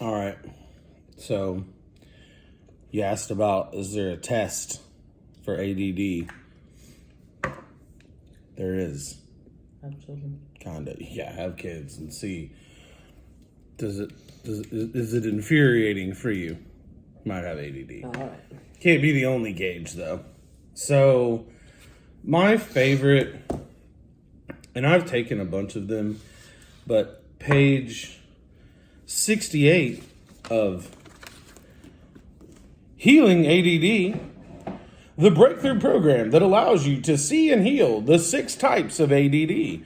All right. So you asked about, is there a test for ADD? There is. Have children. Kinda. Yeah, have kids and see. Is it infuriating for you? Might have ADD. All right. Can't be the only gauge though. So my favorite, and I've taken a bunch of them, but page 68 of Healing ADD, the breakthrough program that allows you to see and heal the 6 types of ADD.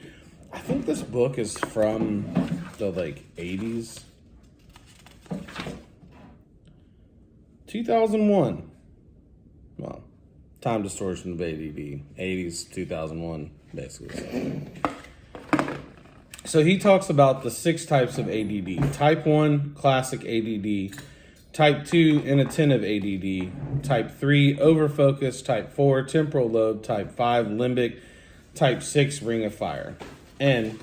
I think this book is from the 80s. 2001. Well, time distortion of ADD. 80s, 2001, basically. So he talks about the 6 types of ADD. Type 1, classic ADD. Type 2, inattentive ADD. Type 3, overfocus. Type 4, temporal lobe. Type 5, limbic. Type 6, ring of fire. And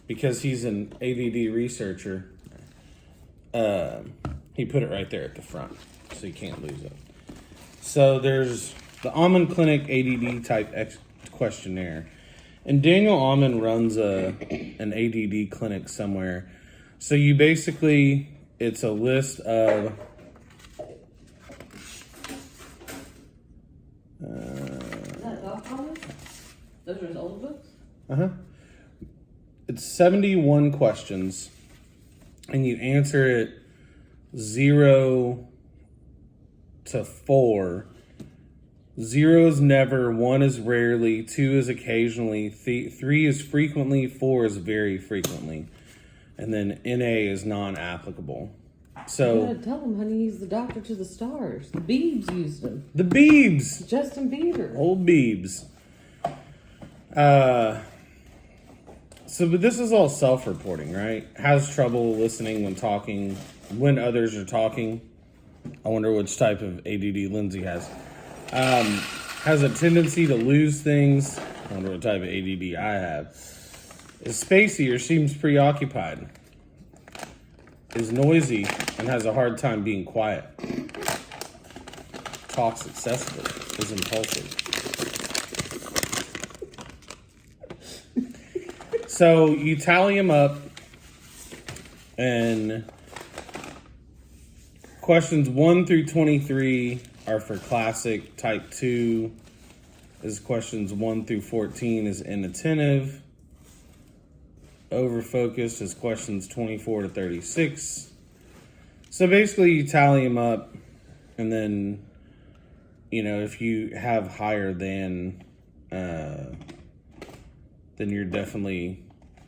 because he's an ADD researcher, he put it right there at the front, so you can't lose it. So there's the Almond Clinic ADD type questionnaire. And Daniel Almond runs an ADD clinic somewhere. So you basically, it's a list of Is that dog comments? Those are his old books? It's 71 questions, and you answer it 0 to 4. 0 is never, 1 is rarely, 2 is occasionally, 3 is frequently, 4 is very frequently, and then NA is non-applicable. So You gotta tell him, honey, he's the doctor to the stars. The Biebs used him. the Biebs, Justin Bieber. old Biebs. But this is all self-reporting, right? Has trouble listening when talking, when others are talking. I wonder which type of ADD Lindsay has. Has a tendency to lose things. I wonder what type of ADD I have. Is spacey or seems preoccupied. Is noisy and has a hard time being quiet. Talks excessively. Is impulsive. So you tally them up, and questions 1 through 23 are for classic. Type 2 is questions 1 through 14 is inattentive. Overfocused is questions 24 to 36. So basically you tally them up, and then, if you have higher than, then you're definitely,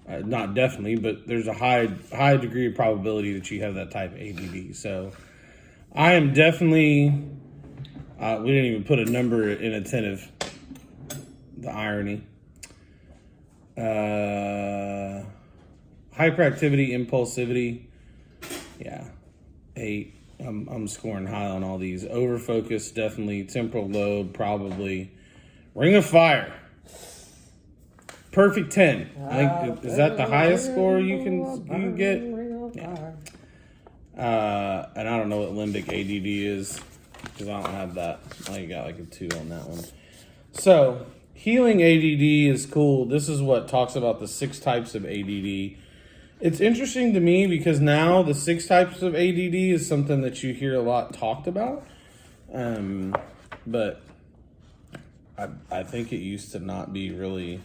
not definitely, but there's a high degree of probability that you have that type of ADD. So I am definitely, we didn't even put a number in attentive. The irony. Hyperactivity, impulsivity. Yeah. 8. I'm scoring high on all these. Overfocus, definitely. Temporal lobe, probably. Ring of fire. Perfect 10. I think, is that the highest score you can get? Yeah. And I don't know what limbic ADD is, because I don't have that. I got a 2 on that one. So healing ADD is cool. This is what talks about the 6 types of ADD. It's interesting to me because now the 6 types of ADD is something that you hear a lot talked about. But I think it used to not be really,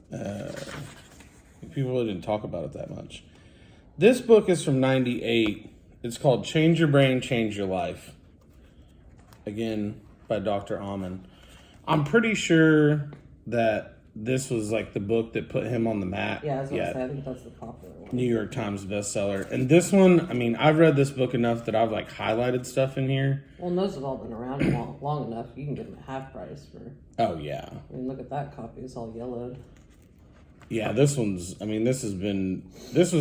people really didn't talk about it that much. This book is from 98. It's called Change Your Brain, Change Your Life. Again, by Dr. Almond. I'm pretty sure that this was the book that put him on the map. Yeah, I was gonna say, I think that's the popular one. New York Times bestseller. And this one, I've read this book enough that I've highlighted stuff in here. Well, those have all been around long enough. You can get them at half price for. Oh, yeah. Look at that copy. It's all yellowed. Yeah, this one's, this was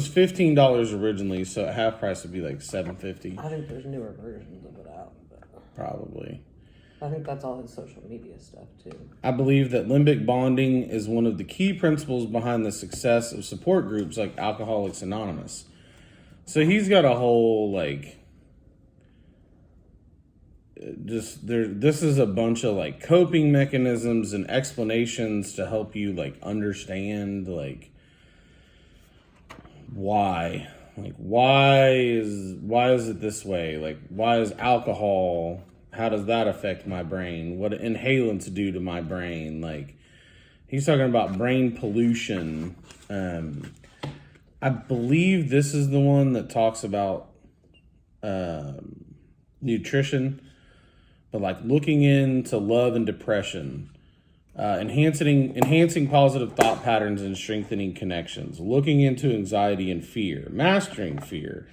$15 originally, so at half price would be $7.50. I think there's newer versions of it out. But Probably. I think that's all his social media stuff, too. I believe that limbic bonding is one of the key principles behind the success of support groups like Alcoholics Anonymous. So he's got a whole like just there. This is a bunch of like coping mechanisms and explanations to help you like understand like why. Like why is it this way? Like why is alcohol? How does that affect my brain? What do inhalants do to my brain? Like he's talking about brain pollution. I believe this is the one that talks about nutrition, but like looking into love and depression, enhancing positive thought patterns and strengthening connections, looking into anxiety and fear, mastering fear,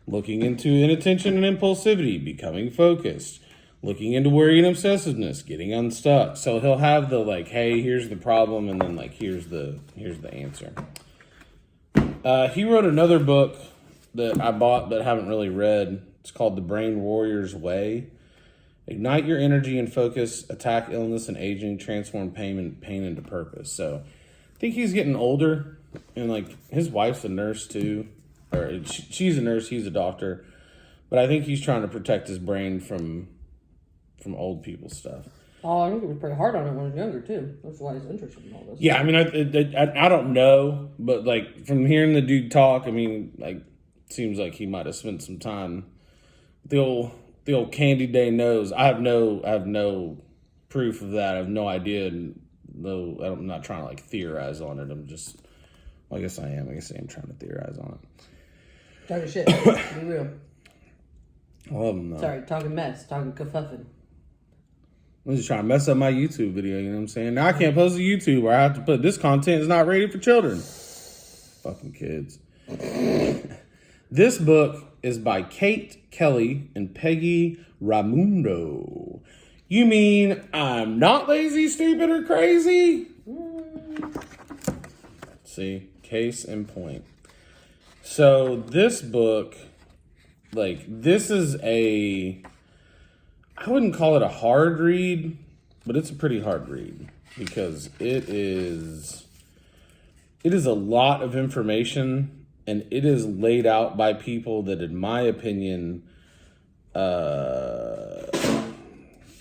looking into inattention and impulsivity, becoming focused, looking into worry and obsessiveness, getting unstuck. So he'll have the like, hey, here's the problem, and then like here's the answer. He wrote another book that I bought but haven't really read. It's called The Brain Warrior's Way. Ignite your energy and focus, attack illness and aging, transform pain into purpose. So I think he's getting older, and like his wife's a nurse too, or she's a nurse, he's a doctor. But I think he's trying to protect his brain from old people stuff. Oh, I think it was pretty hard on it when he was younger too. That's why he's interested in all this. Yeah, I mean, I don't know, but like from hearing the dude talk, I mean, like seems like he might have spent some time. The old Candy Day nose. I have no proof of that. I have no idea. No, I'm not trying to like theorize on it. I'm just, well, I guess I am. I guess I am trying to theorize on it. Talking shit. Be real. No. Sorry, talking mess. Talking kerfuffin. I'm just trying to mess up my YouTube video, you know what I'm saying? Now I can't post to YouTube where I have to put this content is not rated for children. Fucking kids. This book is by Kate Kelly and Peggy Raimundo. You mean I'm not lazy, stupid, or crazy? See, case in point. So this book, like, this is I wouldn't call it a hard read, but it's a pretty hard read because it is a lot of information, and it is laid out by people that, in my opinion,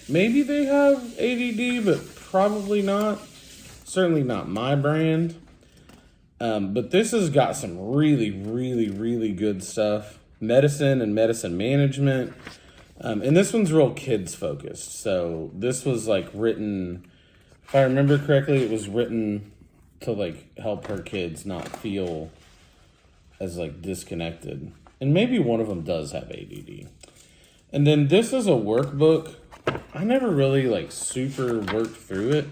maybe they have ADD, but probably not. Certainly not my brand. But this has got some really, really, really good stuff. Medicine and medicine management. And this one's real kids focused. So this was like written, if I remember correctly, it was written to like help her kids not feel as like disconnected. And maybe one of them does have ADD. And then this is a workbook. I never really like super worked through it.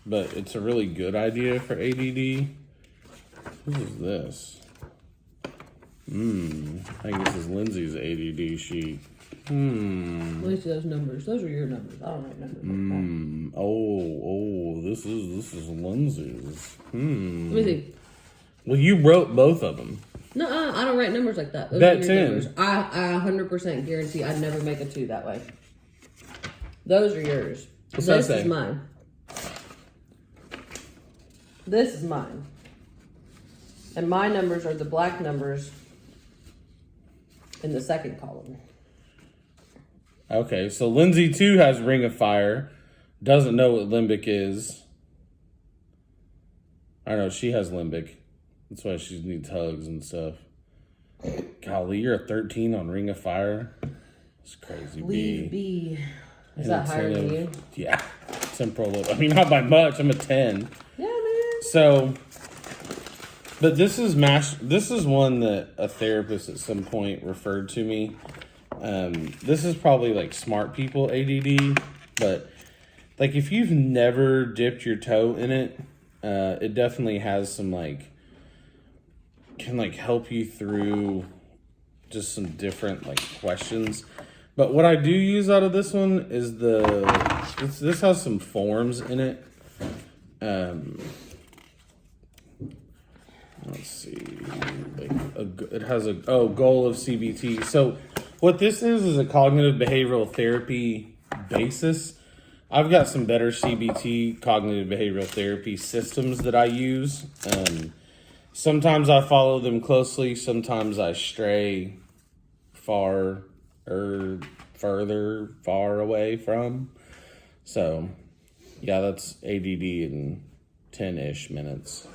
But it's a really good idea for ADD. What is this? I think this is Lindsay's ADD sheet. At least those numbers. Those are your numbers. I don't write numbers. Oh, this is Lindsay's. Let me see. Well, you wrote both of them. No, I don't write numbers like that. Those That are your 10. numbers. I 100% guarantee I'd never make a 2 that way. Those are yours. What's that This say? is mine. This is mine. And my numbers are the black numbers in the second column. Okay, so Lindsay too has Ring of Fire. Doesn't know what limbic is. I don't know, she has limbic. That's why she needs hugs and stuff. Golly, you're a 13 on Ring of Fire? That's crazy. Leave B. Is And that higher than you? Yeah. Temporal lobe. I mean, not by much. I'm a 10. Yeah, man. So, but this is one that a therapist at some point referred to me. This is probably like smart people ADD, but like if you've never dipped your toe in it, it definitely has some like, can like help you through just some different like questions. But what I do use out of this one is this has some forms in it. Let's see, like it has a goal of CBT. So what this is a cognitive behavioral therapy basis. I've got some better CBT, cognitive behavioral therapy systems that I use. sometimes I follow them closely, sometimes I stray far away from. So, yeah, that's ADD in 10-ish minutes.